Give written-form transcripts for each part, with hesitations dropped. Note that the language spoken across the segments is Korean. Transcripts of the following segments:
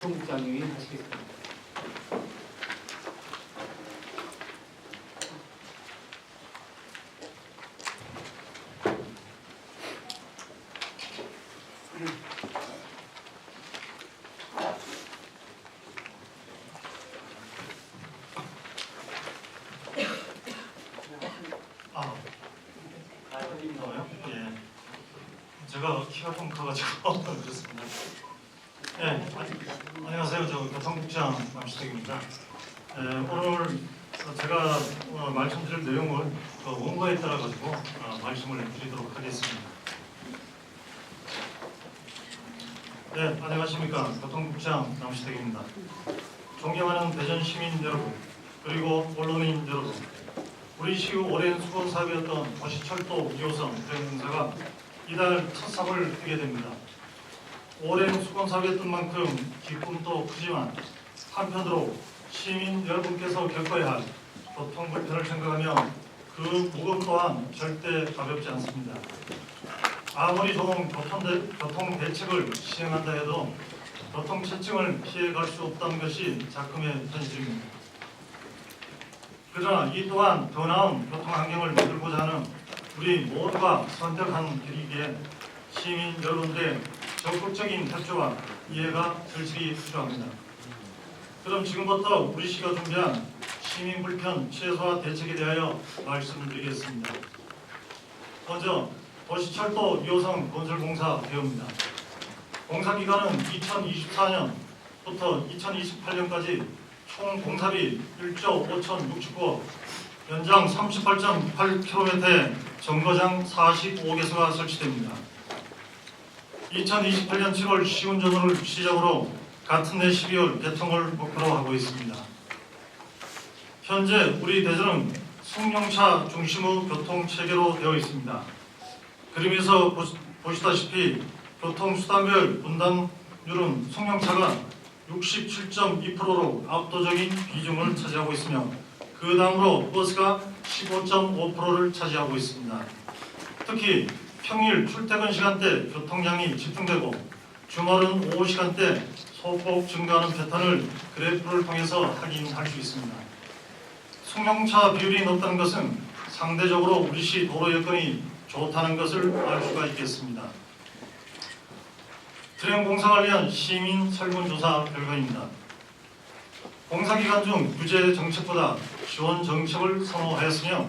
국장님이 하시겠습니다. 예. 제가 키가 좀 커가지고 그렇습니다. 예, 안녕하세요. 저 교통국장 남시택입니다. 오늘 제가 말씀드릴 내용을 원고에 따라 가지고 말씀을 드리도록 하겠습니다. 네, 안녕하십니까. 교통국장 남시택입니다. 존경하는 대전 시민 여러분, 그리고 언론인 여러분, 우리 시의 오랜 수고 사업이었던 도시철도 2호선 대행공사가 이달 첫 삽을 뜨게 됩니다. 오랜 수고 사업이었던 만큼 기쁨도 크지만 한편으로 시민 여러분께서 겪어야 할 교통 불편을 생각하며 그 무거움 또한 절대 가볍지 않습니다. 아무리 좋은 교통 대책을 시행한다 해도 교통체증을 피해갈 수 없다는 것이 작금의 현실입니다. 그러나 이 또한 더 나은 교통환경을 만들고자 하는 우리 모두가 선택한 길이기에 시민 여러분들의 적극적인 협조와 이해가 절실히 필요합니다. 그럼 지금부터 우리 시가 준비한 시민 불편 최소화 대책에 대하여 말씀드리겠습니다. 먼저 도시철도 2호선 건설공사 대우입니다. 공사기간은 2024년부터 2028년까지 총 공사비 1조 5,069억, 연장 38.8km의 정거장 45개소가 설치됩니다. 2028년 7월 시운전을 시작으로 같은 해 12월 개통을 목표로 하고 있습니다. 현재 우리 대전은 승용차 중심의 교통체계로 되어 있습니다. 그림에서 보시다시피 교통수단별 분담률은 승용차가 67.2%로 압도적인 비중을 차지하고 있으며 그 다음으로 버스가 15.5%를 차지하고 있습니다. 특히 평일 출퇴근 시간대 교통량이 집중되고 주말은 오후 시간대 소폭 증가하는 패턴을 그래프를 통해서 확인할 수 있습니다. 승용차 비율이 높다는 것은 상대적으로 우리시 도로 여건이 좋다는 것을 알 수가 있겠습니다. 트램 공사를 위한 시민 설문조사 결과입니다. 공사기간 중 규제 정책보다 지원 정책을 선호하였으며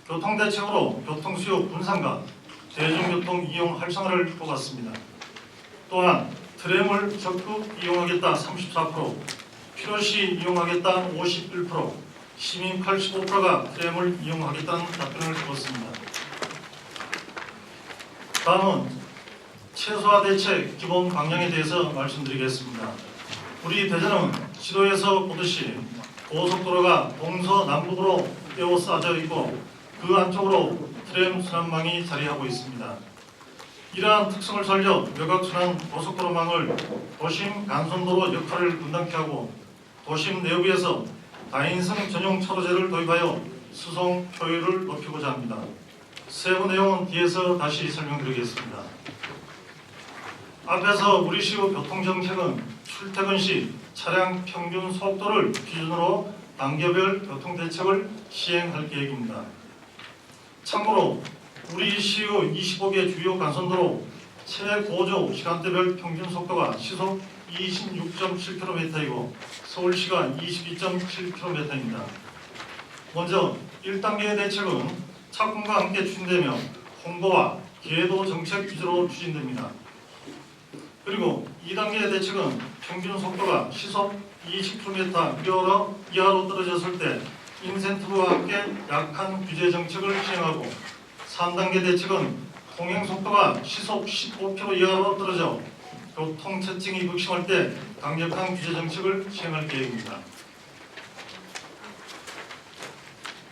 교통대책으로 교통수요 분산과 대중교통 이용 활성화를 뽑았습니다. 또한 트램을 적극 이용하겠다 34%, 필요시 이용하겠다 51%, 시민 85%가 트램을 이용하겠다는 답변을 주었습니다. 다음은 최소화 대책 기본 방향에 대해서 말씀드리겠습니다. 우리 대전은 지도에서 보듯이 고속도로가 동서남북으로 에워싸져 있고 그 안쪽으로 트램 순환망이 자리하고 있습니다. 이러한 특성을 살려 외곽순환 고속도로망을 도심 간선도로 역할을 분담케 하고 도심 내부에서 다인성 전용 차로제를 도입하여 수송 효율을 높이고자 합니다. 세부 내용은 뒤에서 다시 설명드리겠습니다. 앞에서 우리 시의 교통정책은 출퇴근 시 차량 평균 속도를 기준으로 단계별 교통대책을 시행할 계획입니다. 참고로 우리 시의 25개 주요 간선도로 최고조 시간대별 평균 속도가 시속 26.7km이고 서울시가 22.7km입니다. 먼저 1단계의 대책은 착공과 함께 추진되며 홍보와 계도 정책 위주로 추진됩니다. 그리고 2단계의 대책은 평균 속도가 시속 20km 이하로 떨어졌을 때 인센티브와 함께 약한 규제 정책을 시행하고 3단계 대책은 통행 속도가 시속 15km 이하로 떨어져 교통체증이 극심할 때 강력한 규제 정책을 시행할 계획입니다.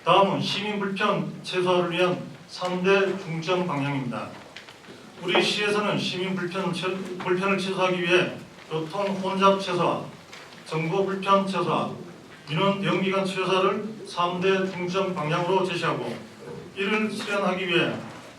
다음은 시민 불편 최소화를 위한 3대 중점 방향입니다. 우리 시에서는 시민 불편을 최소화하기 위해 교통 혼잡 최소화, 정보 불편 최소화, 민원 대응기간 최소화를 3대 중점 방향으로 제시하고 이를 실현하기 위해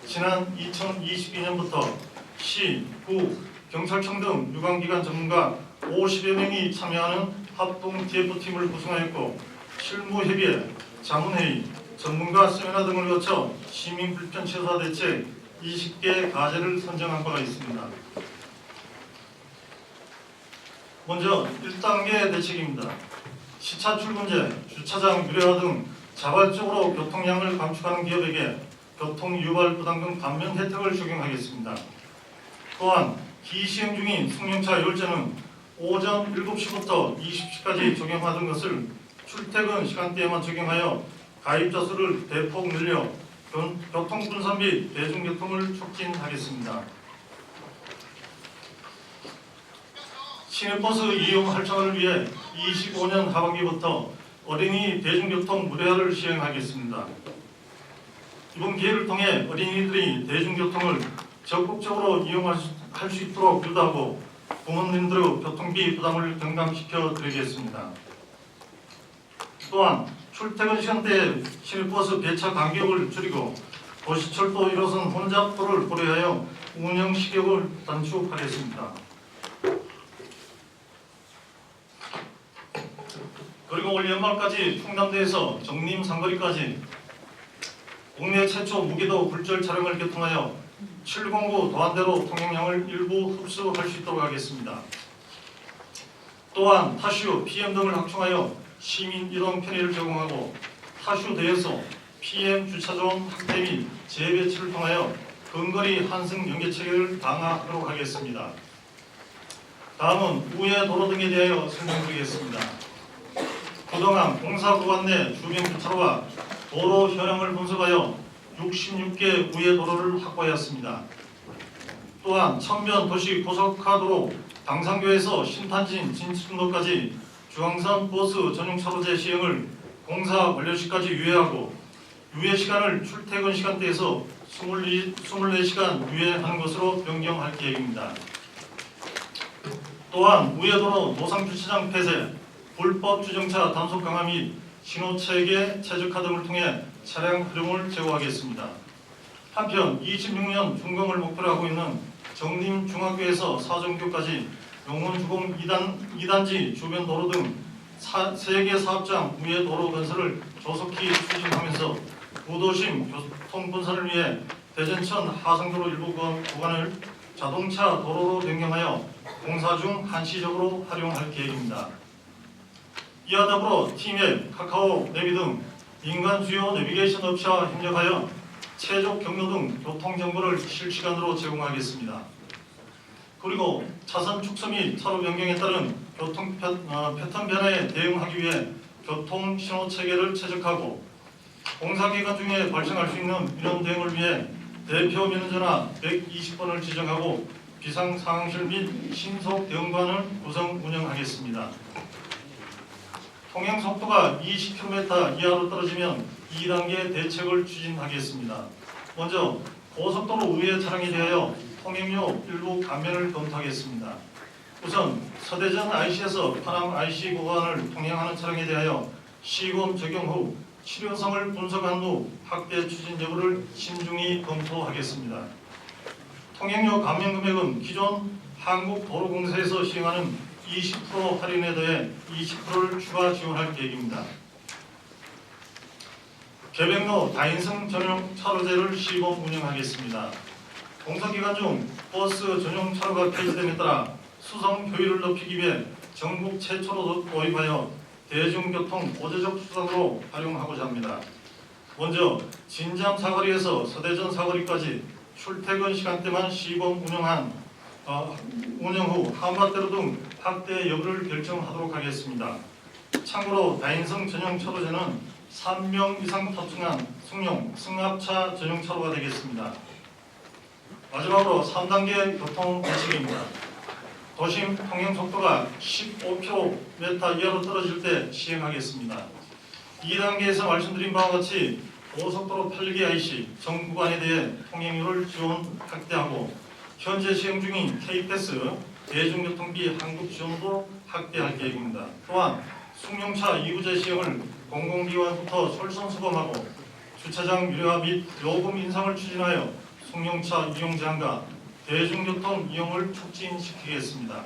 지난 2022년부터 시, 구, 경찰청 등 유관기관 전문가 50여 명이 참여하는 합동 TF팀을 구성하였고 실무협의회, 자문회의, 전문가 세미나 등을 거쳐 시민 불편 최소화 대책 20개 과제를 선정한 바가 있습니다. 먼저 1단계 대책입니다. 시차 출근제, 주차장 유료화 등 자발적으로 교통량을 감축하는 기업에게 교통 유발 부담금 감면 혜택을 적용하겠습니다. 또한 기시행 중인 승용차 열차는 오전 7시부터 20시까지 적용하던 것을 출퇴근 시간대에만 적용하여 가입자 수를 대폭 늘려 교통 분산 및 대중교통을 촉진하겠습니다. 시내버스 이용 활성화를 위해 25년 하반기부터 어린이 대중교통 무료화를 시행하겠습니다. 이번 기회를 통해 어린이들이 대중교통을 적극적으로 이용할 수 있도록 유도하고 부모님들의 교통비 부담을 경감시켜 드리겠습니다. 또한 출퇴근 시간대에 시내버스 배차 간격을 줄이고 도시철도 1호선 혼잡도를 고려하여 운영 시격을 단축하겠습니다. 그리고 올 연말까지 충남대에서 정림 상거리까지 국내 최초 무기도 굴절 차량을 개통하여 709 도안대로 통행량을 일부 흡수할 수 있도록 하겠습니다. 또한 타슈, PM 등을 확충하여 시민 이동 편의를 제공하고 타슈대에서 PM 주차존 확대 및 재배치를 통하여 근거리 환승 연계 체계를 강화하도록 하겠습니다. 다음은 우회 도로 등에 대하여 설명드리겠습니다. 그동안 공사 구간 내 주변 주차로와 도로 현황을 분석하여 66개 우회 도로를 확보하였습니다. 또한 천변 도시 고속화도로 당산교에서 신탄진 진천로까지 중앙선 버스 전용 차로제 시행을 공사 완료 시까지 유예하고 유예 시간을 출퇴근 시간대에서 24시간 유예하는 것으로 변경할 계획입니다. 또한 우회도로 노상주차장 폐쇄, 불법 주정차 단속 강화 및 신호체계 최적화 등을 통해 차량 활용을 제고하겠습니다. 한편 26년 준공을 목표로 하고 있는 정림 중학교에서 사정교까지 용원주공 2단지 주변 도로 등 3개 사업장 우회 도로 건설을 조속히 추진하면서 구도심 교통 분산을 위해 대전천 하성도로 일부 구간을 자동차 도로로 변경하여 공사 중 한시적으로 활용할 계획입니다. 이와 더불어 티맵, 카카오 내비 등 민간 주요 내비게이션 업체와 협력하여 최적 경로 등 교통 정보를 실시간으로 제공하겠습니다. 그리고 차선 축소 및 차로 변경에 따른 교통 패턴 변화에 대응하기 위해 교통 신호 체계를 최적화하고 공사 기간 중에 발생할 수 있는 인원 대응을 위해 대표 면허전화 120번을 지정하고 비상 상황실 및 신속 대응반을 구성 운영하겠습니다. 통행 속도가 20km 이하로 떨어지면 2단계 대책을 추진하겠습니다. 먼저 고속도로 우회 차량에 대하여 통행료 일부 감면을 검토하겠습니다. 우선 서대전 IC에서 파남 IC 구간을 통행하는 차량에 대하여 시범 적용 후 실효성을 분석한 후 확대 추진 여부를 신중히 검토하겠습니다. 통행료 감면 금액은 기존 한국도로공사에서 시행하는 20% 할인에 더해 20%를 추가 지원할 계획입니다. 개백로 다인승 전용 차로제를 시범 운영하겠습니다. 공사기간 중 버스 전용 차로가 폐지됨에 따라 수송 효율을 높이기 위해 전국 최초로 도입하여 대중교통 보조적 수단으로 활용하고자 합니다. 먼저 진잠 사거리에서 서대전 사거리까지 출퇴근 시간대만 시범 운영 후 한밭대로 등 확대 여부를 결정하도록 하겠습니다. 참고로 다인승 전용 차로제는 3명 이상 탑승한 승용, 승합차 전용 차로가 되겠습니다. 마지막으로 3단계 교통 대책입니다. 도심 통행 속도가 15km 이하로 떨어질 때 시행하겠습니다. 2단계에서 말씀드린 바와 같이 고속도로 8개 IC 전 구간에 대해 통행료를 지원 확대하고 현재 시행 중인 K패스 대중교통비 환급 지원도 확대할 계획입니다. 또한 승용차 2구제 시행을 공공기관부터 솔선수범하고 주차장 유료화 및 요금 인상을 추진하여 승용차 이용 제한과 대중교통 이용을 촉진시키겠습니다.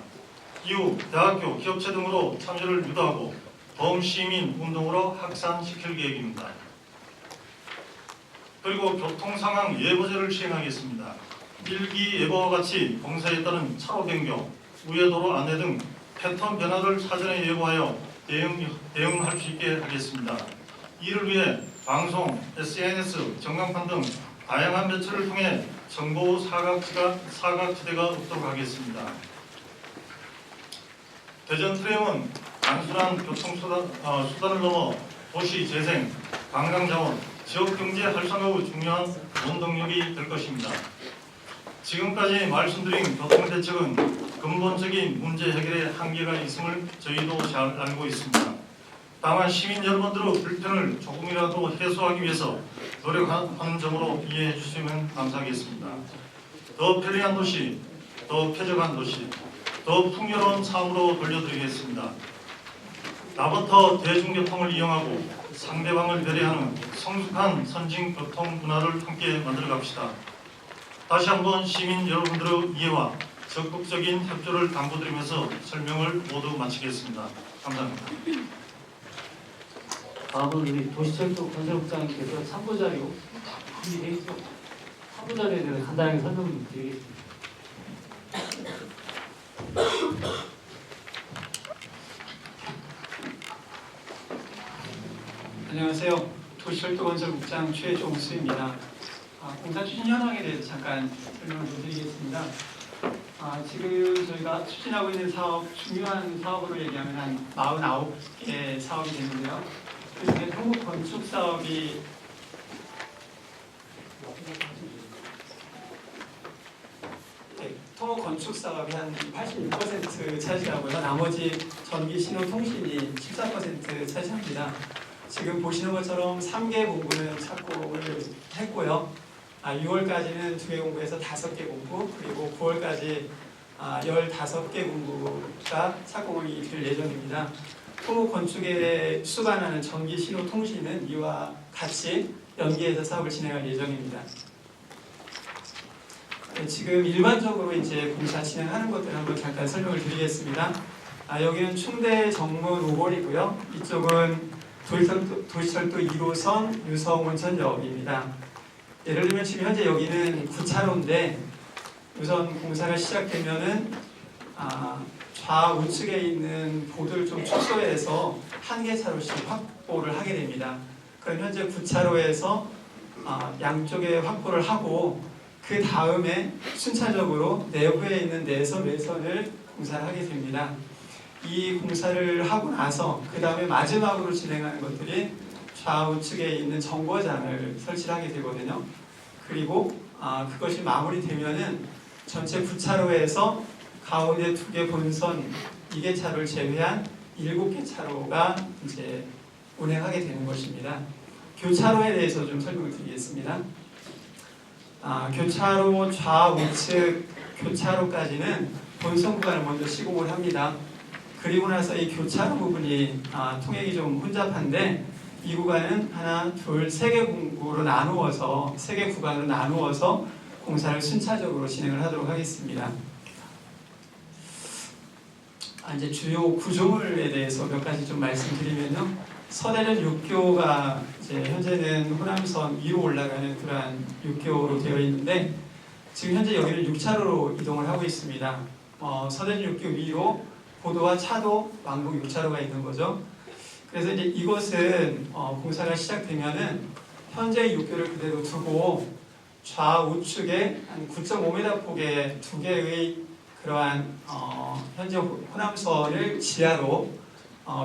이후 대학교, 기업체 등으로 참여를 유도하고 범시민 운동으로 확산시킬 계획입니다. 그리고 교통상황 예보제를 시행하겠습니다. 일기 예보와 같이 공사에 따른 차로 변경, 우회도로 안내 등 패턴 변화를 사전에 예보하여 대응할 수 있게 하겠습니다. 이를 위해 방송, SNS, 전광판 등 다양한 매체를 통해 정보 사각지대가 없도록 하겠습니다. 대전 트램은 단순한 교통수단을 넘어 도시 재생, 관광자원, 지역경제 활성화의 중요한 원동력이 될 것입니다. 지금까지 말씀드린 교통대책은 근본적인 문제 해결에 한계가 있음을 저희도 잘 알고 있습니다. 다만 시민 여러분들의 불편을 조금이라도 해소하기 위해서 노력하는 점으로 이해해 주시면 감사하겠습니다. 더 편리한 도시, 더 쾌적한 도시, 더 풍요로운 삶으로 돌려드리겠습니다. 나부터 대중교통을 이용하고 상대방을 배려하는 성숙한 선진교통 문화를 함께 만들어 갑시다. 다시 한번 시민 여러분들의 이해와 적극적인 협조를 당부드리면서 설명을 모두 마치겠습니다. 감사합니다. 다음은 우리 도시철도 건설국장님께서 참고자료 준비되어 있죠? 참고자료에 대해서 간단하게 설명을 드리겠습니다. 안녕하세요. 도시철도건설국장 최종수입니다. 공사 추진 현황에 대해서 잠깐 설명을 좀 드리겠습니다. 지금 저희가 추진하고 있는 사업, 중요한 사업으로 얘기하면 한 49개 사업이 되는데요. 그중에 토목 건축 사업이 토목 건축 사업이 한 86% 차지하고요. 나머지 전기, 신호, 통신이 14% 차지합니다. 지금 보시는 것처럼 3개 공구는 착공을 했고요. 6월까지는 2개 공구에서 5개 공구, 그리고 9월까지 15개 공구가 착공이 될 예정입니다. 토목 건축에 수반하는 전기, 신호, 통신은 이와 같이 연계해서 사업을 진행할 예정입니다. 지금 일반적으로 이제 공사 진행하는 것들 한번 잠깐 설명을 드리겠습니다. 여기는 충대 정문 5골이고요. 이쪽은 도시철도 1호선 유성온천역입니다. 예를 들면 지금 현재 여기는 9차로인데 우선 공사가 시작되면은 좌우측에 있는 보도를 좀 축소해서 한 개 차로씩 확보를 하게 됩니다. 그럼 현재 9차로에서 양쪽에 확보를 하고 그 다음에 순차적으로 내부에 있는 내선, 외선을 공사를 하게 됩니다. 이 공사를 하고 나서 그 다음에 마지막으로 진행하는 것들이 좌우측에 있는 정거장을 설치를 하게 되거든요. 그리고 그것이 마무리되면은 전체 9차로에서 가운데 2개 본선 2개 차로를 제외한 7개 차로가 이제 운행하게 되는 것입니다. 교차로에 대해서 좀 설명을 드리겠습니다. 교차로 좌우측 교차로까지는 본선 구간을 먼저 시공을 합니다. 그리고 나서 이 교차로 부분이 통행이 좀 혼잡한데 이 구간은 하나, 둘, 세 개 공구로 나누어서 3개 구간으로 나누어서 공사를 순차적으로 진행을 하도록 하겠습니다. 이제 주요 구조물에 대해서 몇 가지 좀 말씀드리면요. 서대전 6교가 이제 현재는 호남선 위로 올라가는 그러한 6교로 되어 있는데 지금 현재 여기는 6차로로 이동을 하고 있습니다. 서대전 6교 위로 보도와 차도, 왕복 6차로가 있는 거죠. 그래서 이제 이것은 공사가 시작되면은 현재 6교를 그대로 두고 좌우측에 한 9.5m 폭의 2개의 그러한 현재 호남선을 지하로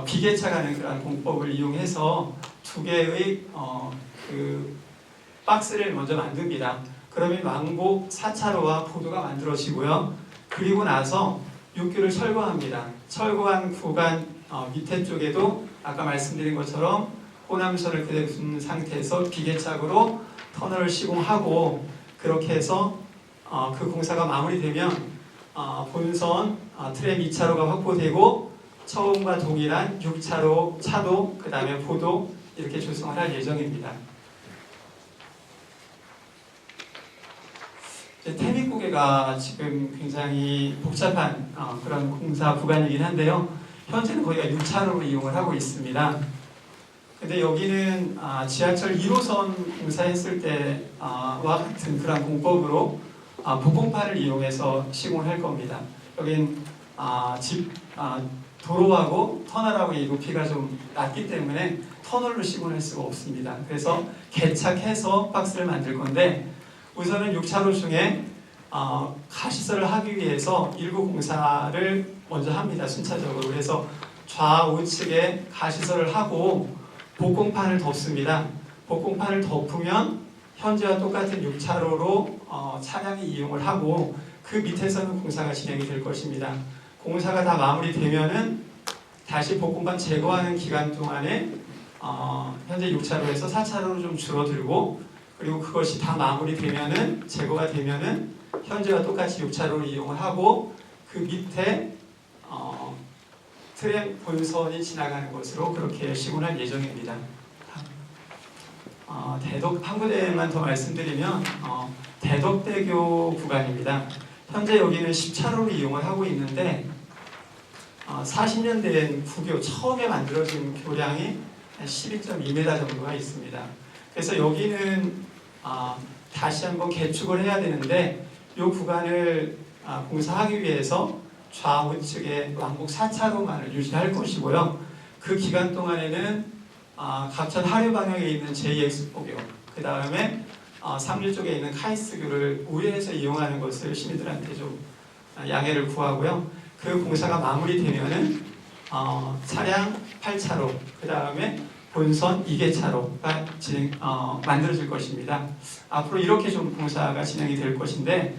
비계차 가는 그러한 공법을 이용해서 2개의 그 박스를 먼저 만듭니다. 그러면 왕복 4차로와 보도가 만들어지고요. 그리고 나서 6교를 철거합니다. 철거한 구간 밑에 쪽에도 아까 말씀드린 것처럼 호남선을 그대로 둔 상태에서 비계착으로 터널을 시공하고 그렇게 해서 그 공사가 마무리되면 본선 트램 2차로가 확보되고 처음과 동일한 6차로 차도 그 다음에 보도 이렇게 조성을 할 예정입니다. 태미 20개가 지금 굉장히 복잡한 그런 공사 구간이긴 한데요. 현재는 거기가 6차로로 이용을 하고 있습니다. 근데 여기는 지하철 1호선 공사했을 때와 같은 그런 공법으로 보공판을 이용해서 시공을 할 겁니다. 여긴 도로하고 터널하고 이 높이가 좀 낮기 때문에 터널로 시공할 수가 없습니다. 그래서 개착해서 박스를 만들 건데 우선은 6차로 중에 가시설을 하기 위해서 일부 공사를 먼저 합니다. 순차적으로. 그래서 좌우측에 가시설을 하고 복공판을 덮습니다. 복공판을 덮으면 현재와 똑같은 6차로로 차량이 이용을 하고 그 밑에서는 공사가 진행이 될 것입니다. 공사가 다 마무리되면은 다시 복공판 제거하는 기간 동안에 현재 6차로에서 4차로로 좀 줄어들고 그리고 그것이 다 마무리되면은 제거가 되면은 현재와 똑같이 6차로를 이용을 하고 그 밑에 트램 본선이 지나가는 곳으로 그렇게 시공할 예정입니다. 한 군데만 더 말씀드리면 대덕대교 구간입니다. 현재 여기는 10차로를 이용을 하고 있는데 40년 된 구교 처음에 만들어진 교량이 한 12.2m 정도가 있습니다. 그래서 여기는 다시 한번 개축을 해야 되는데 이 구간을 공사하기 위해서 좌우측에 왕복 4차로만을 유지할 것이고요. 그 기간 동안에는 갑천 하류 방향에 있는 제2X포교, 그 다음에 상류 쪽에 있는 카이스교를 우회해서 이용하는 것을 시민들한테 좀 양해를 구하고요. 그 공사가 마무리되면은 차량 8차로, 그 다음에 본선 2개차로가 만들어질 것입니다. 앞으로 이렇게 좀 공사가 진행이 될 것인데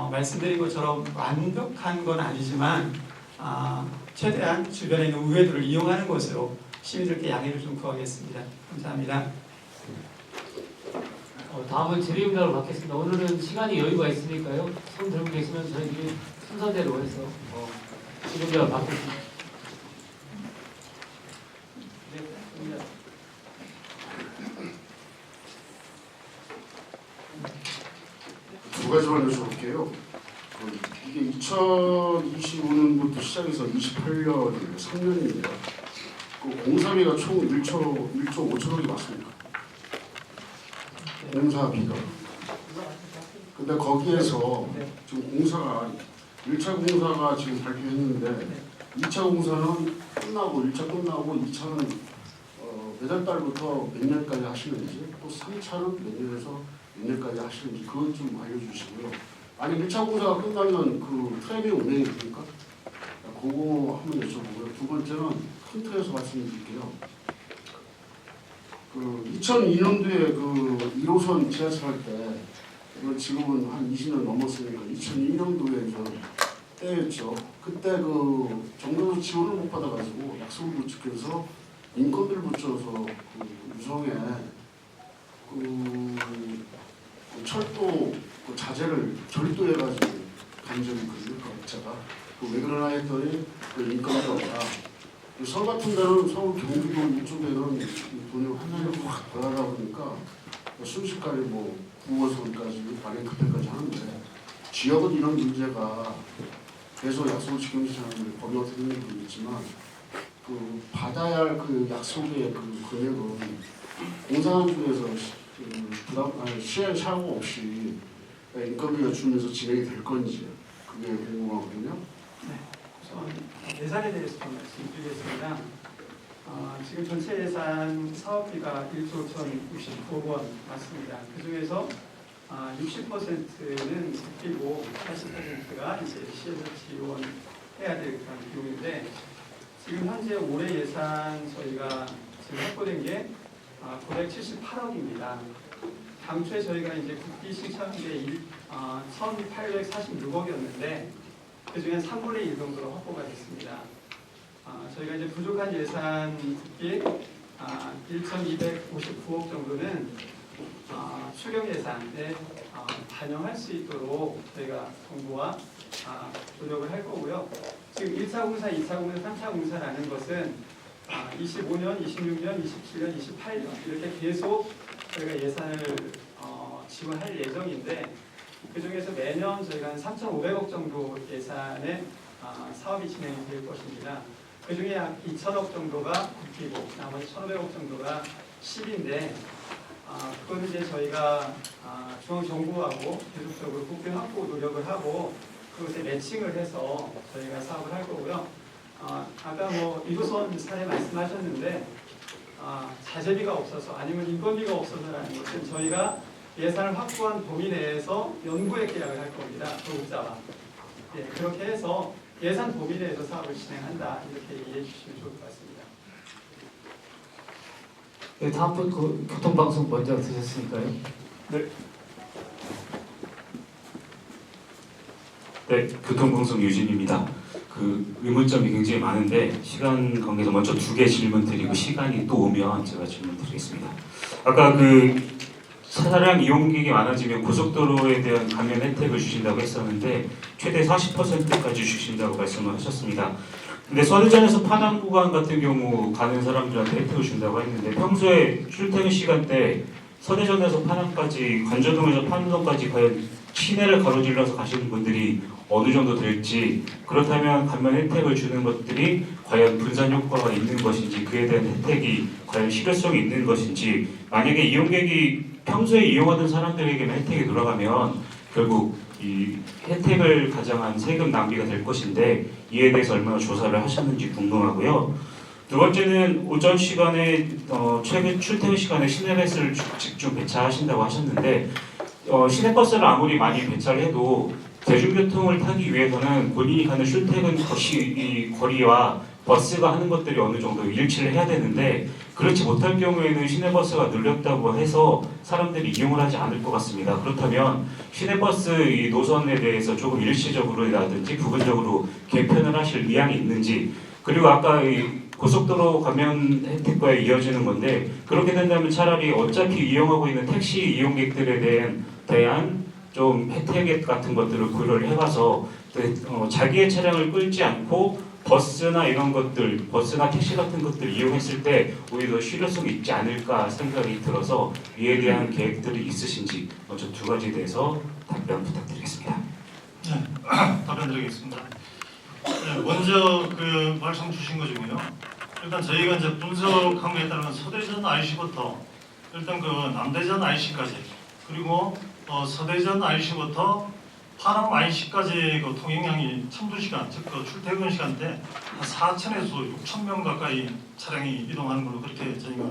말씀드린 것처럼 완벽한 건 아니지만 최대한 주변에 있는 우회도를 이용하는 것으로 시민들께 양해를 좀 구하겠습니다. 감사합니다. 다음은 질의응답으로 받겠습니다. 오늘은 시간이 여유가 있으니까요. 손 들고 계시면 저희들이 순서대로 해서 질의응답을 받겠습니다. 네, 좋습니다. 두 가지만 여쭤볼게요. 이게 2025년부터 시작해서 28년이에요. 3년이에요. 그 공사비가 총 1조 5천억이 맞습니까? 공사비가. 근데 거기에서 지금 공사가 1차 공사가 지금 발표했는데 2차 공사는 끝나고 1차 끝나고 2차는 매달 달부터 몇 년까지 하시는지 또 3차는 몇 년에서 몇 년까지 하시는지 그것 좀 알려주시고요. 아니 1차 공사가 끝나면 그 트램이 운행이 됩니까? 그거 한번 여쭤보고요. 두 번째는 큰 틀에서 말씀드릴게요. 그 2002년도에 그 1호선 지하철 할 때 지금은 한 20년 넘었으니까 2002년도에 때였죠. 그때 그 정부에서 지원을 못 받아가지고 약속을 못 지켜서 인건비를 붙여서 그 유성에 그 철도 그 자재를 절도해가지고 간 적이 있거든요. 그 업체가. 왜 그러나 했더니 그 인건비가 없다. 서울 같은 데는 서울 경기도 이쪽에는 돈이 한 달에 확 들어가다 보니까 순식간에 뭐 9호선까지 관행 급행까지 하는데 지역은 이런 문제가 계속 약속을 지키지 않는데 법이 어떻게 되는지 모르겠지만 그 받아야 할 그 약속의 그 금액은 공사하는 중에서 시행 착오 없이 인건비가 주면서 진행이 될 건지 그게 궁금하거든요. 네, 우선 예산에 대해서 좀 말씀드리겠습니다. 지금 전체 예산 사업비가 1조 1,069억 원 맞습니다. 그 중에서 60%는 국비고 40%가 이제 시에서 지원해야 될 그런 비용인데 지금 현재 올해 예산 저희가 지금 확보된 게 978억입니다. 당초에 저희가 이제 국비 신청한 게 1,846억이었는데 그 중에 3분의 1 정도로 확보가 됐습니다. 저희가 이제 부족한 예산 국비 1,259억 정도는 추경 예산에 반영할 수 있도록 저희가 정부와 조력을 할 거고요. 지금 1차 공사, 2차 공사, 3차 공사라는 것은 25년, 26년, 27년, 28년 이렇게 계속 저희가 예산을 지원할 예정인데 그 중에서 매년 저희가 한 3,500억 정도 예산의 사업이 진행이 될 것입니다. 그 중에 약 2,000억 정도가 국기고 나머지 1,500억 정도가 시비인데 그건 이제 저희가 중앙정부하고 계속적으로 국비 확보 노력을 하고 그것에 매칭을 해서 저희가 사업을 할 거고요. 아까 뭐 1호선 사례 말씀하셨는데 자재비가 없어서 아니면 인건비가 없어서라는 것은 저희가 예산을 확보한 범위 내에서 연구액 계약을 할 겁니다. 조급자와. 예, 그렇게 해서 예산 범위 내에서 사업을 진행한다. 이렇게 이해해 주시면 좋을 것 같습니다. 네, 다음 분 교통방송 먼저 드셨으니까요. 네, 교통방송 유진입니다. 그 의문점이 굉장히 많은데 시간 관계에서 먼저 2개 질문 드리고 시간이 또 오면 제가 질문 드리겠습니다. 아까 그 차량 이용객이 많아지면 고속도로에 대한 감면 혜택을 주신다고 했었는데 최대 40%까지 주신다고 말씀을 하셨습니다. 근데 서대전에서 파남 구간 같은 경우 가는 사람들한테 혜택을 준다고 했는데 평소에 출퇴근 시간대 서대전에서 파남까지 관저동에서 판동까지 과연 시내를 가로질러서 가시는 분들이 어느 정도 될지, 그렇다면 감면 혜택을 주는 것들이 과연 분산 효과가 있는 것인지, 그에 대한 혜택이 과연 실효성이 있는 것인지, 만약에 이용객이 평소에 이용하던 사람들에게는 혜택이 돌아가면 결국 이 혜택을 가장한 세금 낭비가 될 것인데 이에 대해서 얼마나 조사를 하셨는지 궁금하고요. 두 번째는 오전 시간에 최근 출퇴근 시간에 시내버스를 집중 배차하신다고 하셨는데 시내버스를 아무리 많이 배차를 해도 대중교통을 타기 위해서는 본인이 가는 출퇴근 거리와 버스가 하는 것들이 어느 정도 일치를 해야 되는데 그렇지 못할 경우에는 시내버스가 늘렸다고 해서 사람들이 이용을 하지 않을 것 같습니다. 그렇다면 시내버스 이 노선에 대해서 조금 일시적으로라든지 부분적으로 개편을 하실 의향이 있는지, 그리고 아까 이 고속도로 감면 혜택과 이어지는 건데 그렇게 된다면 차라리 어차피 이용하고 있는 택시 이용객들에 대한 좀 혜택 같은 것들을 고려를 해봐서 자기의 차량을 끌지 않고 버스나 이런 것들, 버스나 택시 같은 것들 이용했을 때 오히려 실효성이 있지 않을까 생각이 들어서 이에 대한 계획들이 있으신지 먼저 2가지에 대해서 답변 부탁드리겠습니다. 네, 답변 드리겠습니다. 네, 먼저 그 말씀 주신 것 중에요. 일단 저희가 이제 분석한 거에 따르면 서대전 IC부터 일단 그 남대전 IC까지 그리고 서대전 IC부터 파남 IC까지 그 통행량이 1,002시간, 즉 그 출퇴근 시간대 한 4,000에서 6,000명 가까이 차량이 이동하는 걸로 그렇게 저희가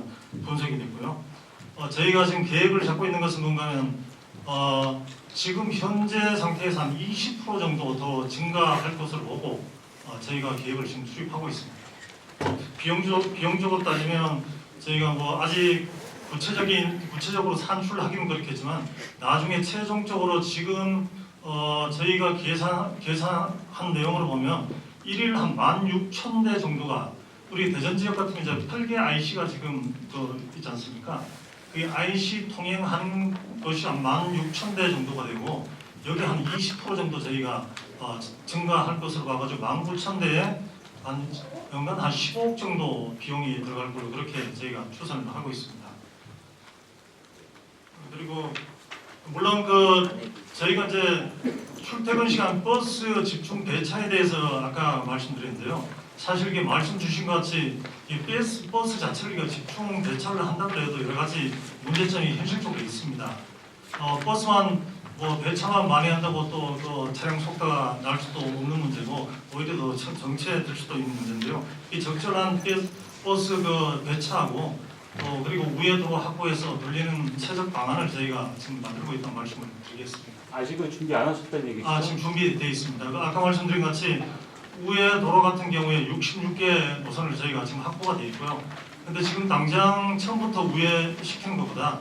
분석이 됐고요. 저희가 지금 계획을 잡고 있는 것은 뭔가 하면 지금 현재 상태에서 한 20% 정도 더 증가할 것으로 보고 저희가 계획을 지금 수립하고 있습니다. 비용적으로 따지면 저희가 뭐 아직 구체적으로 산출하기는 그렇겠지만 나중에 최종적으로 지금 저희가 계산한 내용으로 보면 1일 한 16,000대 정도가 우리 대전 지역 같은 경우 이제 8개 IC가 지금 있지 않습니까? 그 IC 통행하는 것이 한 16,000대 정도가 되고 여기 한 20% 정도 저희가 증가할 것으로 봐가지고 19,000대에 한 연간 한 15억 정도 비용이 들어갈 걸로 그렇게 저희가 추산을 하고 있습니다. 그리고 물론 저희가 이제 출퇴근 시간 버스 집중 배차에 대해서 아까 말씀드렸는데요. 사실 이게 말씀 주신 것 같이 이 버스 자체를 집중 배차를 한다고 해도 여러 가지 문제점이 현실적으로 있습니다. 버스만 뭐 배차만 많이 한다고 또 차량 속도가 날 수도 없는 문제고 오히려 더 정체될 수도 있는 문제인데요. 이 적절한 버스 배차하고 그리고 우회도로 확보해서 돌리는 최적 방안을 저희가 지금 만들고 있다는 말씀을 드리겠습니다. 아직은 준비 안 하셨다는 얘기죠? 지금 준비되어 있습니다. 아까 말씀드린 것 같이 우회도로 같은 경우에 66개 노선을 저희가 지금 확보가 되어 있고요. 근데 지금 당장 처음부터 우회시키는 것보다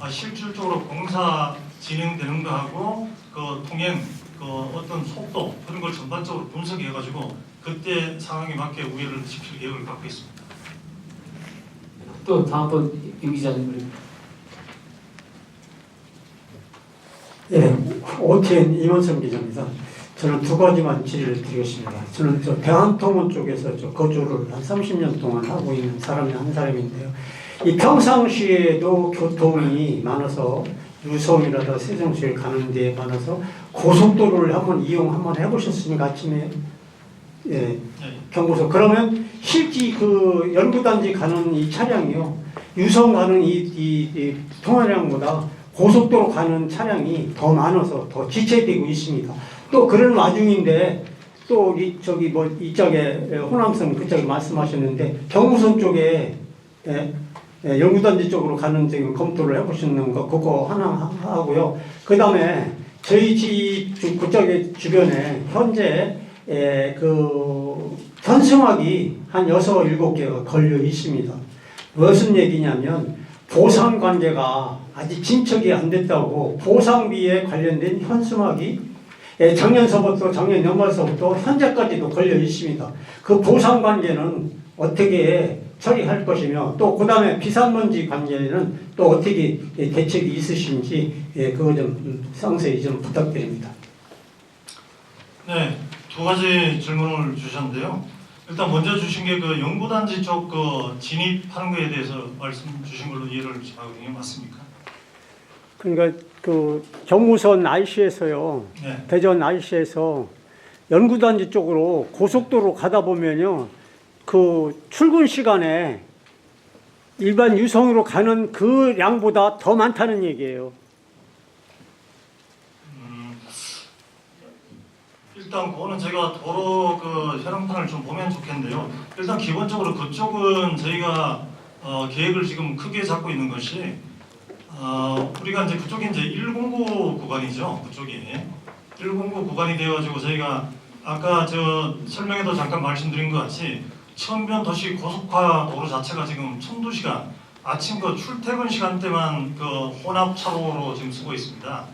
실질적으로 공사 진행되는 거하고 그 통행 어떤 속도 그런 걸 전반적으로 분석해가지고 그때 상황에 맞게 우회를 시킬 계획을 갖고 있습니다. 또 다음번 임 기자님. 예, OTN 임원성 기자입니다. 저는 2가지만 질의를 드리겠습니다. 저는 대한통운 쪽에서 거주를 한 30년 동안 하고 있는 한 사람인데요. 이 평상시에도 교통이 많아서 유성이라든가 세종시를 가는 데에 관해서 고속도로를 한번 해보셨으니까 아침에 네. 경고서 그러면 실제 그 연구단지 가는 이 차량이요 유성 가는 이 통화량보다 고속도로 가는 차량이 더 많아서 더 지체되고 있습니다. 또 그런 와중인데 또 이쪽에 호남선 그쪽에 말씀하셨는데 경부선 쪽에 연구단지 쪽으로 가는 지금 검토를 해보시는 거 그거 하나 하고요. 그 다음에 저희 집 그쪽에 주변에 현재 그 현수막이 한 6, 7개가 걸려 있습니다. 무슨 얘기냐면 보상 관계가 아직 진척이 안 됐다고 보상비에 관련된 현수막이 작년 연말서부터 현재까지도 걸려 있습니다. 그 보상 관계는 어떻게 처리할 것이며 또 그 다음에 비산먼지 관계는 또 어떻게 대책이 있으신지 그거 좀 상세히 좀 부탁드립니다. 네, 두 가지 질문을 주셨는데요. 일단 먼저 주신 게 그 연구단지 쪽 그 진입하는 거에 대해서 말씀 주신 걸로 이해를 하고 있는 게 맞습니까? 그러니까 그 경부선 IC에서요, 네. 대전 IC에서 연구단지 쪽으로 고속도로 가다 보면요, 그 출근 시간에 일반 유성으로 가는 그 양보다 더 많다는 얘기예요. 일단 그거는 제가 도로 그 혈안판을 좀 보면 좋겠는데요. 일단 기본적으로 그쪽은 저희가 계획을 지금 크게 잡고 있는 것이 우리가 이제 그쪽이 이제 109 구간이죠. 그쪽이 109 구간이 되어가지고 저희가 아까 저 설명에도 잠깐 말씀드린 것 같이 천변 도시 고속화 도로 자체가 지금 12시간 아침 그 출퇴근 시간대만 그 혼합 차로로 지금 쓰고 있습니다.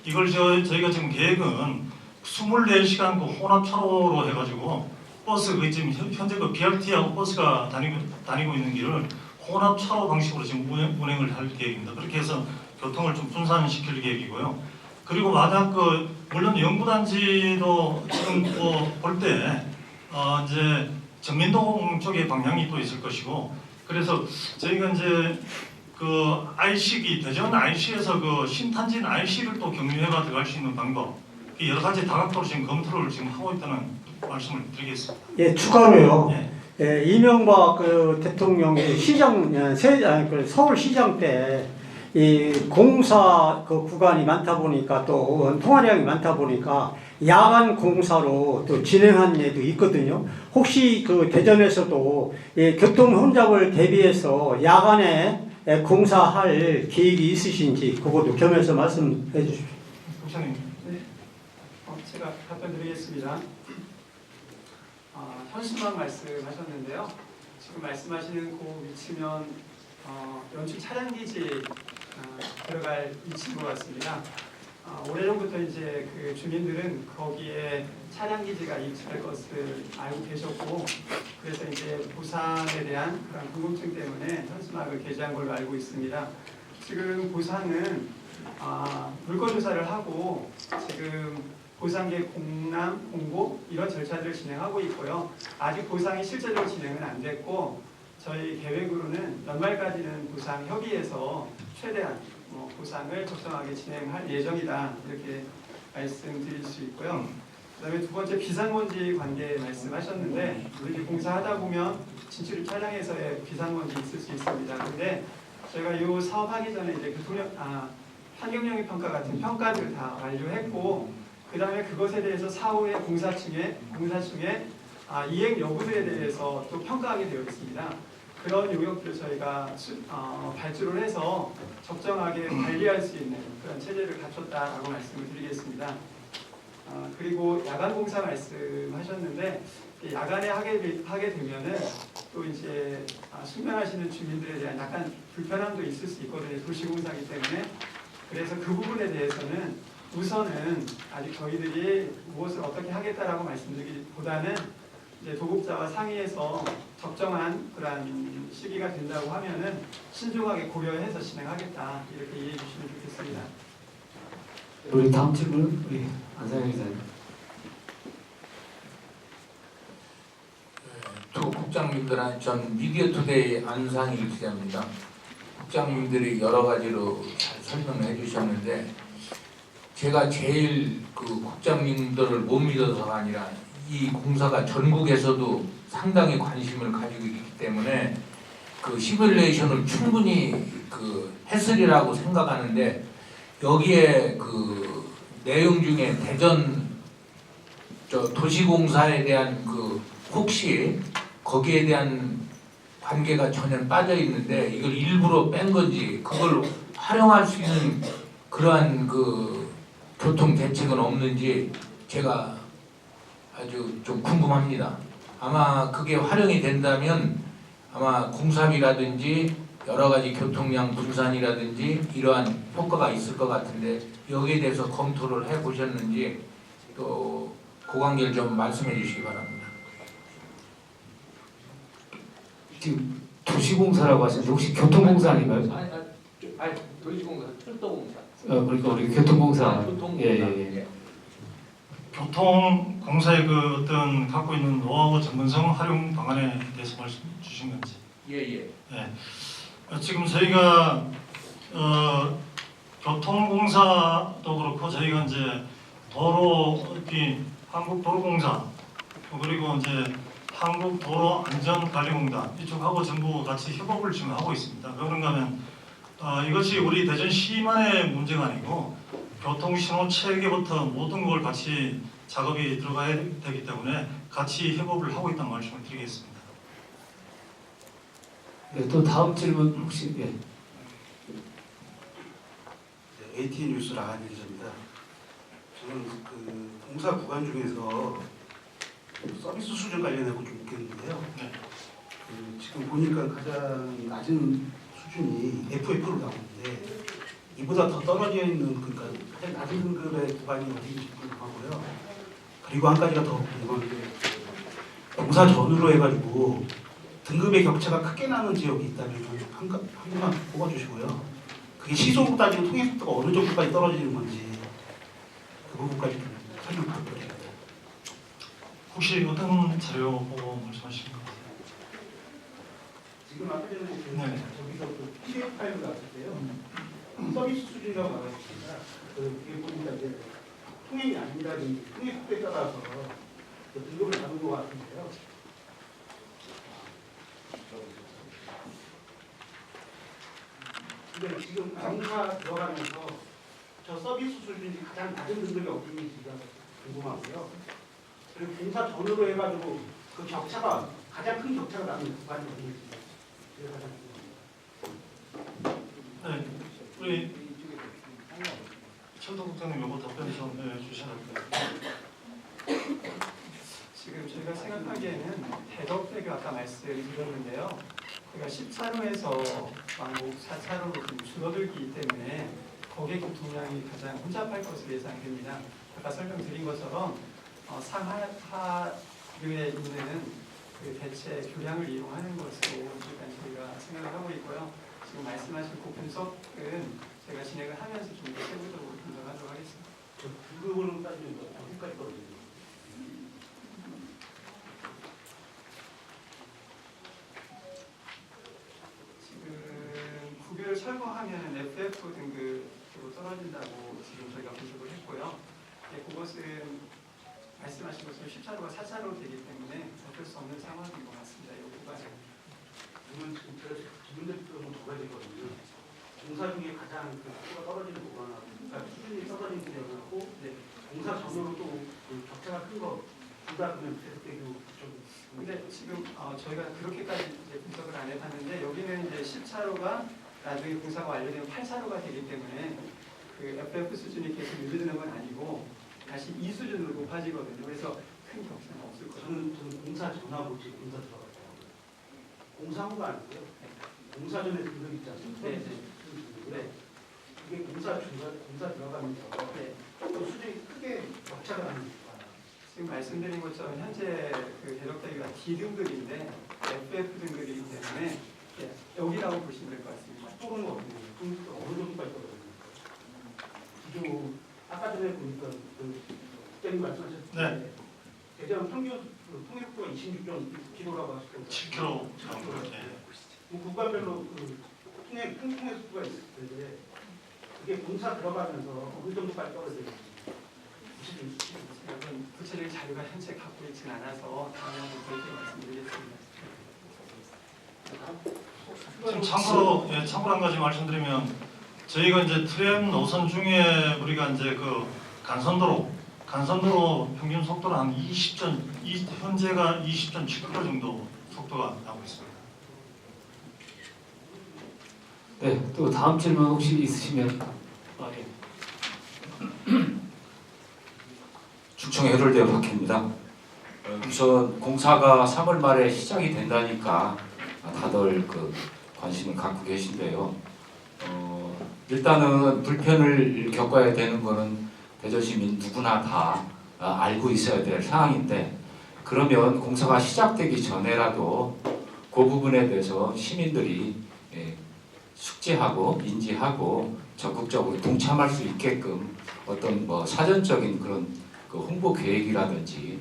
이걸 저희가 지금 계획은 24시간 그 혼합 차로로 해가지고 버스 그 지금 현재 그 BRT하고 버스가 다니고 있는 길을 혼합 차로 방식으로 지금 운행을 할 계획입니다. 그렇게 해서 교통을 좀 분산시킬 계획이고요. 그리고 만약 그 물론 연구단지도 지금 볼 때 이제 전민동 쪽의 방향이 또 있을 것이고 그래서 저희가 이제 그 IC기 대전 IC에서 그 신탄진 IC를 또 경유해가 들어갈 수 있는 방법 여러 가지 다각도로 지금 검토를 지금 하고 있다는 말씀을 드리겠습니다. 예, 추가로요. 네. 이명박 그 대통령이 서울시장 때 이 공사 그 구간이 많다 보니까 또 통화량이 많다 보니까 야간 공사로 또 진행한 예도 있거든요. 혹시 그 대전에서도 교통 혼잡을 대비해서 야간에 공사할 계획이 있으신지 그것도 겸해서 말씀해 주십시오. 국장님. 네. 제가 답변드리겠습니다. 현수막 말씀하셨는데요. 지금 말씀하시는 그 위치면 연출 차량기지 들어갈 위치인 것 같습니다. 오래전부터 이제 그 주민들은 거기에 차량기지가 입주할 것을 알고 계셨고 그래서 이제 부산에 대한 그런 궁금증 때문에 현수막을 게재한 걸로 알고 있습니다. 지금 부산은 물권조사를 하고 지금 보상계획 공람, 공고 이런 절차들을 진행하고 있고요. 아직 보상이 실제적으로 진행은 안 됐고 저희 계획으로는 연말까지는 보상 협의해서 최대한 보상을 적정하게 진행할 예정이다 이렇게 말씀드릴 수 있고요. 그다음에 두 번째 비상먼지 관계 말씀하셨는데 우리 공사하다 보면 진출 차량에서의 비상먼지 있을 수 있습니다. 근데 저희가 이 사업하기 전에 이제 환경영향 평가 같은 평가를 다 완료했고 그 다음에 그것에 대해서 사후에 공사층에 이행 여부들에 대해서 또 평가하게 되어 있습니다. 그런 용역들을 저희가 발주를 해서 적정하게 관리할 수 있는 그런 체제를 갖췄다라고 말씀을 드리겠습니다. 그리고 야간 공사 말씀하셨는데 야간에 하게 되면은 또 이제 숙면하시는 주민들에 대한 약간 불편함도 있을 수 있거든요. 도시공사이기 때문에. 그래서 그 부분에 대해서는 우선은 아직 저희들이 무엇을 어떻게 하겠다라고 말씀드리기보다는 이제 도급자와 상의해서 적정한 그런 시기가 된다고 하면은 신중하게 고려해서 진행하겠다 이렇게 이해해 주시면 좋겠습니다. 우리 다음 질문 우리 안상현 기자님. 두 국장님들한 전 미디어투데이 안상일 기자입니다. 국장님들이 여러 가지로 잘 설명해 주셨는데 제가 제일 그 국장님들을 못 믿어서가 아니라 이 공사가 전국에서도 상당히 관심을 가지고 있기 때문에 그 시뮬레이션을 충분히 그 했으리라고 생각하는데 여기에 그 내용 중에 대전 도시공사에 대한 그 혹시 거기에 대한 관계가 전혀 빠져 있는데 이걸 일부러 뺀 건지 그걸 활용할 수 있는 그러한 그 교통 대책은 없는지 제가 아주 좀 궁금합니다. 아마 그게 활용이 된다면 아마 공사비라든지 여러 가지 교통량 분산이라든지 이러한 효과가 있을 것 같은데 여기에 대해서 검토를 해보셨는지 또 그 관계를 좀 말씀해 주시기 바랍니다. 지금 도시공사라고 하시는데 혹시 교통공사 아닌가요? 아니 도시공사, 철도공사. 그러니까 우리 교통공사. 교통공사. 예. 교통공사의 그 어떤 갖고 있는 노하우 전문성 활용 방안에 대해서 말씀 주신 건지. 예예. 지금 저희가 교통공사도 그렇고 저희가 이제 한국도로공사 그리고 이제 한국도로안전관리공단 이쪽하고 전부 같이 협업을 지금 하고 있습니다. 그런가 하면 이것이 우리 대전시만의 문제가 아니고 교통신호 체계부터 모든 걸 같이 작업이 들어가야 되기 때문에 같이 협업을 하고 있다는 말씀을 드리겠습니다. 네, 또 다음 질문 혹시 예. AT 뉴스 라한 기자입니다. 저는 그 공사 구간 중에서 서비스 수준 관련해서 좀 묻겠는데요. 네. 지금 보니까 가장 낮은 수준이 FF로 나오는데 이보다 더 떨어져 있는 그러니까 가장 낮은 등급의 구간이 어디인지 궁금하고요. 그리고 한 가지가 더 궁금한 게 공사 전후로 해가지고 등급의 격차가 크게 나는 지역이 있다면 한 번만 뽑아주시고요. 그게 시속으로 따지면 통행 속도가 어느 정도까지 떨어지는 건지 그 부분까지 좀 설명 부탁드립니다. 혹시 어떤 자료 보고 말씀하신 것 같아요? 지금 아까 전에 네. 저기서 그 PDF 파일을 나왔을 때요. 서비스 수준이라고 나왔습니다. 그게 보니까 이제 통행이 아니라든지 통행 속도에 따라서 그 등급을 나눈 것 같은데요. 근데 지금 공사 들어가면서 저 서비스 수준이 가장 낮은 등급이 어디인지가 궁금하고요. 그리고 공사 전후로 해가지고 그 격차가 가장 큰 격차가 나는 구간이 어디인지 그게 가장 궁금합니다. 네, 우리 철도국장님 요거 답변 좀 해주셔야 될 것 같아요. 지금 저희가 생각하기에는 대덕대교 아까 말씀드렸는데요. 그러니까 10차로에서 왕복 4차로로 좀 줄어들기 때문에 거기에 교통량이 가장 혼잡할 것으로 예상됩니다. 아까 설명드린 것처럼 상하류에 있는 그 대체 교량을 이용하는 것으로 일단 저희가 생각을 하고 있고요. 지금 말씀하신 그 분석은 제가 진행을 하면서 좀 더 세부적으로 분석하도록 하겠습니다. 저 등급으로 따지면 어디까지 떨어지죠? 지금 구별을 철거하면 FF 등급으로 떨어진다고 지금 저희가 분석을 했고요. 그것은 말씀하신 것처럼 10차로가 4차로 되기 때문에 어쩔 수 없는 상황인 것 같습니다. 이 구간은. 그러면 지금 제가 질문을 더 가야 되거든요. 공사 중에 가장 그 속도가 떨어지는 구간하고 그러니까 수준이 떨어지는 구간하고 공사 전후로 또그 격차가 큰 거 둘 다 그러면 대대교 좀. 근데 지금 저희가 그렇게까지 이제 분석을 안 해봤는데 여기는 이제 10차로가 나중에 공사가 완료되면 8차로가 되기 때문에 그 FF 수준이 계속 유지되는 건 아니고 다시 이 수준으로 높아지거든요. 그래서 큰 격차는 없을 거예요. 저는 공사 전하고 지금 공사 들어갔어요. 공사 후가 아니고요. 공사 전에 등급 있지 않습니까? 네. 이게 공사 들어가면서 그 수준이 크게 격차가 나는 거예요. 지금 말씀드린 것처럼 현재 그 대덕대교가 D등급인데 FF 등급이기 때문에 여기라고 보시면 될 것 같습니다. 속도는 어느 정도까지 떨어집니까? 아까 전에 보니까 그 국장님 말씀하셨을 때 네. 대전 평균 그 통행속도가 26.6km라고 하실 때 7km 정도. 네. 그 구간별로 그 통풍의 속도가 있을 텐데 그게 공사 들어가면서 어느 정도까지 떨어져요? 여러분 구체적인 자료가 현재 갖고 있진 않아서 다음에 한번 그렇게 말씀드리겠습니다. 지금 참고로 한 가지 말씀드리면 저희가 이제 트램 노선 중에 우리가 이제 그 간선도로 평균 속도는 한 20전 현재가 20.7km 정도 속도가 나고 있습니다. 네, 또 다음 질문 혹시 있으시면 예. 충청 해롤대요 박혜입니다. 우선 공사가 3월 말에 시작이 된다니까 다들 그 관심을 갖고 계신데요. 일단은 불편을 겪어야 되는 거는 대전시민 누구나 다 알고 있어야 될 상황인데, 그러면 공사가 시작되기 전에라도 그 부분에 대해서 시민들이 숙지하고 인지하고 적극적으로 동참할 수 있게끔 어떤 뭐 사전적인 그런 그 홍보 계획이라든지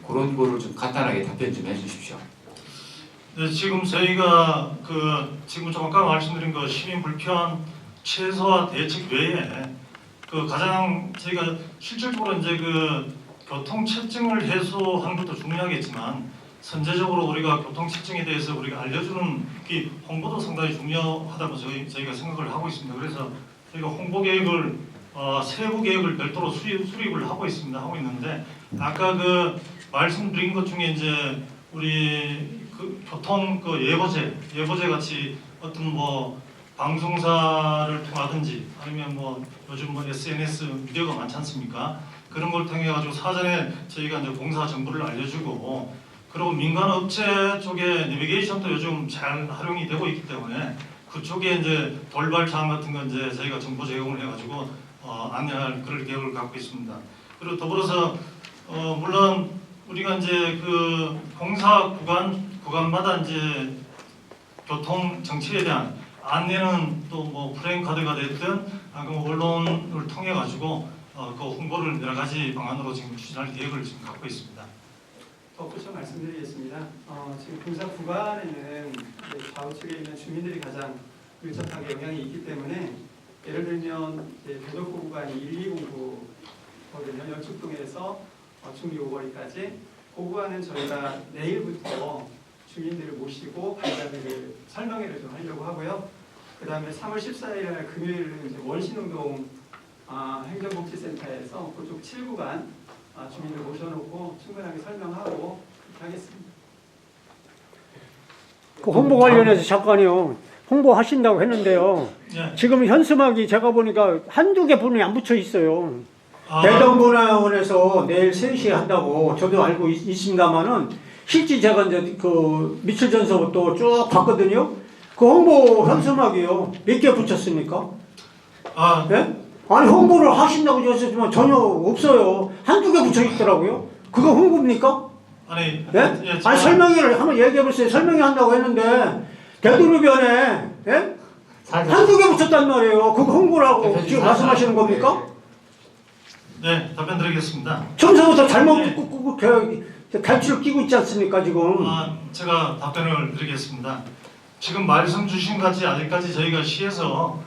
그런 거를 좀 간단하게 답변 좀 해주십시오. 네, 지금 저희가 지금 좀 아까 말씀드린 그 시민 불편 최소화 대책 외에 가장 저희가 실질적으로 이제 교통 체증을 해소하는 것도 중요하겠지만 선제적으로 우리가 교통 체증에 대해서 우리가 알려주는 이 홍보도 상당히 중요하다고 저희가 생각을 하고 있습니다. 그래서 저희가 홍보 계획을 세부 계획을 별도로 수립을 하고 있는데 아까 말씀드린 것 중에 이제 우리 교통 예보제 같이 어떤 뭐 방송사를 통하든지 아니면 뭐 요즘 뭐 SNS 미디어가 많지 않습니까? 그런 걸 통해 가지고 사전에 저희가 이제 공사 정보를 알려주고, 그리고 민간 업체 쪽에 내비게이션도 요즘 잘 활용이 되고 있기 때문에 그쪽에 이제 돌발 사항 같은 건 이제 저희가 정보 제공을 해가지고 안내할 그럴 계획을 갖고 있습니다. 그리고 더불어서 물론 우리가 이제 공사 구간마다 이제 교통 정체에 대한 안내는 또 뭐 프레임카드가 됐든 언론을 통해 가지고 그 홍보를 여러 가지 방안으로 지금 추진할 계획을 지금 갖고 있습니다. 덧붙여 말씀드리겠습니다. 지금 공사 구간에는 좌우측에 있는 주민들이 가장 밀접하게 영향이 있기 때문에, 예를 들면 교도소 구간이 1209거든요. 연축동에서 중리 5거리까지 그 구간은 저희가 내일부터 주민들을 모시고 간단하게 설명회를 좀 하려고 하고요. 그 다음에 3월 14일 날 금요일은 이제 원신운동 행정복지센터에서 그쪽 7구간 주민들 모셔놓고 충분하게 설명하고 그렇게 하겠습니다. 그 홍보 관련해서 잠깐요. 홍보하신다고 했는데요. 네. 지금 현수막이 제가 보니까 한두 개 분이 안 붙여 있어요. 대전문화원에서 내일 3시에 한다고 저도 알고 있습니다만은 실제 제가 이제 며칠 전서부터 쭉 봤거든요. 그 홍보 현수막이요. 몇 개 붙였습니까? 네? 아니 홍보를 하신다고 하셨지만 전혀 없어요. 한두 개 붙여 있더라고요. 그거 홍보입니까? 아니, 네? 예, 아니 설명회를 한번 얘기해 보세요. 설명회 한다고 했는데 대도로변에 예? 한두 개 붙였단 말이에요. 그거 홍보라고 지금 말씀하시는 겁니까? 네, 답변 드리겠습니다. 처음부터 잘못 갈치를 끼고 있지 않습니까 지금? 제가 답변을 드리겠습니다. 지금 말씀 주신 같이 아직까지 저희가 시에서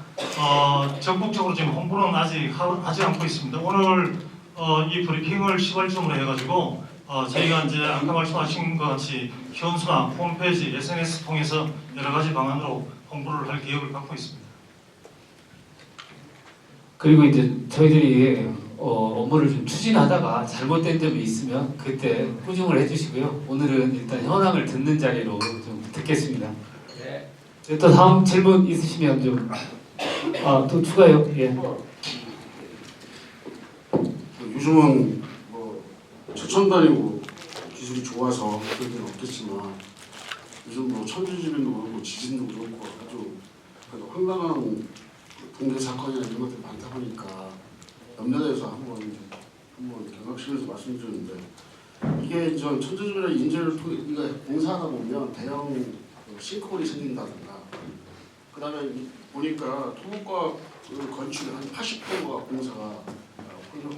적극적으로 지금 홍보는 아직 하지 않고 있습니다. 오늘 이 브리핑을 시발점으로 해가지고 저희가 이제 아까 말씀하신 것 같이 현수막, 홈페이지, SNS 통해서 여러 가지 방안으로 홍보를 할 계획을 갖고 있습니다. 그리고 이제 저희들이 업무를 좀 추진하다가 잘못된 점이 있으면 그때 꾸중을 해주시고요. 오늘은 일단 현황을 듣는 자리로 좀 듣겠습니다. 네. 또 다음 질문 있으시면 좀 또 추가요. 예. 요즘은 뭐 최첨단이고 기술이 좋아서 그럴 일은 없겠지만 요즘 뭐 천주지변도 그렇고 지진도 그렇고 아주 황당한 붕괴 사건이나 이런 것들이 많다 보니까 염려돼서 한번 경각실에서 말씀드렸는데, 이게 천주지변의 인재를 통해 우리가 공사하다 보면 대형 싱크홀이 생긴다든가, 그 다음에 보니까 토목과 건축의 한 80%가 공사가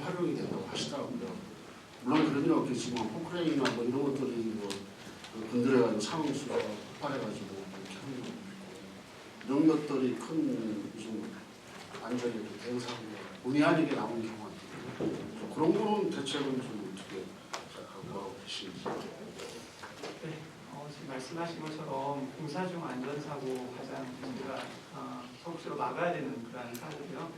활용이 된다고 하시더라고요. 물론 그런 일은 없겠지만 포크레인이나 뭐 이런 것들이 건드려가지고 상황수가 폭발해가지고 이렇게 하는 몇몇들이 큰 무슨 안전에 대응사고가 본의 아니게 나온 경우가 있거든요. 그런 거는 대책은 좀 어떻게 생각하고 계신지. 지금 말씀하신 것처럼 공사 중 안전사고 가장 우리가 적극적으로 막아야 되는 그런 사고고요.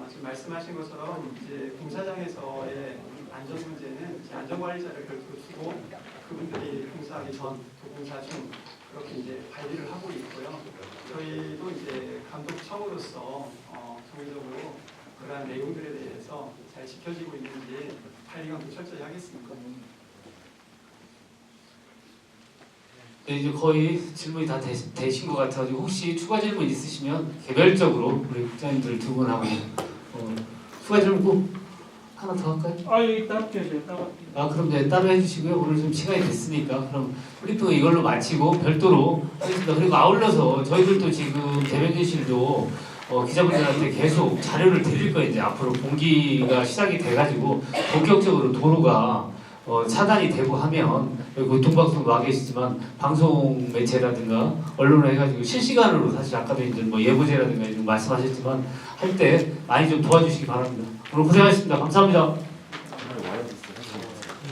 지금 말씀하신 것처럼 이제 공사장에서의 안전 문제는 이제 안전관리자를 별도로 두고 그분들이 공사하기 전, 또 공사 중 그렇게 이제 관리를 하고 있고요. 저희도 이제 감독청으로서 정기적으로 그러한 내용들에 대해서 잘 지켜지고 있는지 관리 감독 철저히 하겠습니다. 네, 이제 거의 질문이 다 되신 것 같아가지고 혹시 추가 질문 있으시면 개별적으로 우리 국장님들 두 분하고 추가 질문 꼭 하나 더 할까요? 여기 따로 껴줘요. 따로. 그럼 네, 따로 해주시고요. 오늘 좀 시간이 됐으니까 그럼 브리핑은 이걸로 마치고 별도로 하겠습니다. 그리고 아울러서 저희들도 지금 대변인실도 기자분들한테 계속 자료를 드릴 거예요. 이제 앞으로 공기가 시작이 돼가지고 본격적으로 도로가 차단이 되고 하면 여기 교통방송도 와 계시지만 방송 매체라든가 언론을 해가지고 실시간으로 사실 아까도 이제 뭐 예보제라든가 좀 말씀하셨지만 할 때 많이 좀 도와주시기 바랍니다. 오늘 고생하셨습니다. 감사합니다.